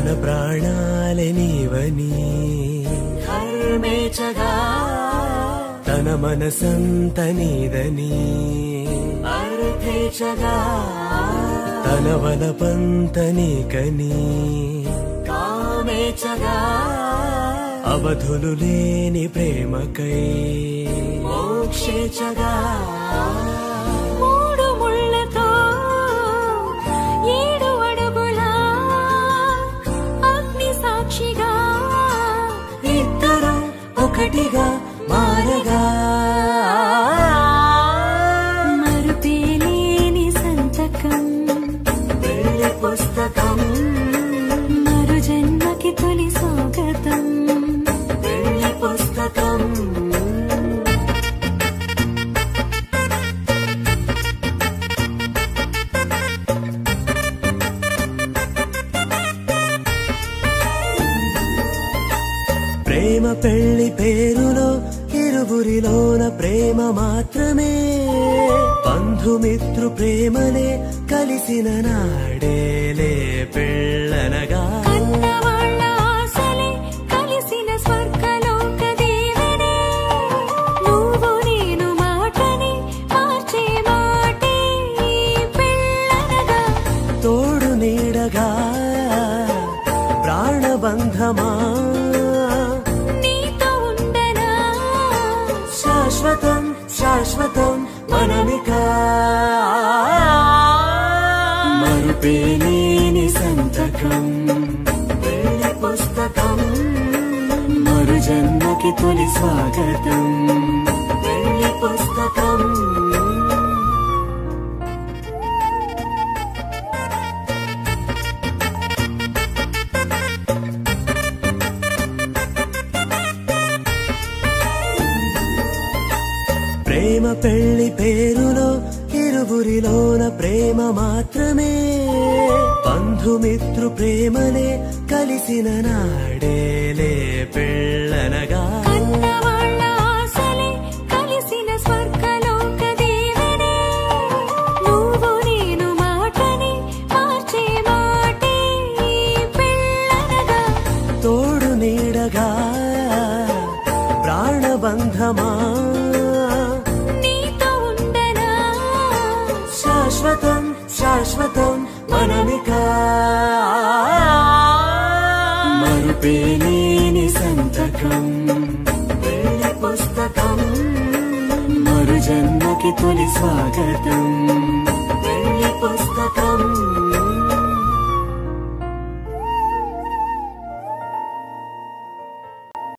తన ప్రాణాలే నీవని ధర్మేచగా తన మనసంత నీదని అర్థేచగా తన వలపంత నీకని కామేచగా అవధులు లేని ప్రేమకై మోక్షేచగా మూడు ముళ్ళతో 7 అడుగుల అగ్ని సాక్షిగా ఇద్దరు ఒకటిగా మారగా మరుపేలేని సంతకం పెళ్లి పుస్తకం మరు జన్మకి తొలి స్వాగతం పెళ్లి పుస్తకం ప్రేమ పెళ్లి పేరులో ఇరువురిలోన ప్రేమ మాత్రమే బంధుమిత్రు ప్రేమలే కలిసిన నాడేలే పెళ్ళనగా కన్నవాళ్ళ ఆశలే కలిసిన స్వర్గలోక దేవనే నువ్వు నేను మాటని మార్చే మాటే పెళ్ళనగా తోడు నీడగా ప్రాణబంధమా నీతో ఉండనా శాశ్వతం శాశ్వతం మనమిక మరుపేలేని సంతకం పెళ్లి పుస్తకం మరు జన్మకి తొలి స్వాగతం పెళ్లి పుస్తకం ప్రేమ పెళ్లి పేరులో ఇరువురిలోన ప్రేమ మాత్రమే బంధుమిత్రు ప్రేమలే కలిసిన నాడేలే పెళ్ళనగా కన్నవాళ్ళ ఆశలే కలిసిన స్వర్గలోక దేవనే నువ్వు నేను మాటని మార్చే మాటే పెళ్ళనగా తోడు నీడగా ప్రాణబంధమా నీతో ఉండనా శాశ్వతం శాశ్వతం మనమిక మరుపేలేని సంతకం పెళ్లి పుస్తకం మరు జన్మకి తొలి స్వాగతం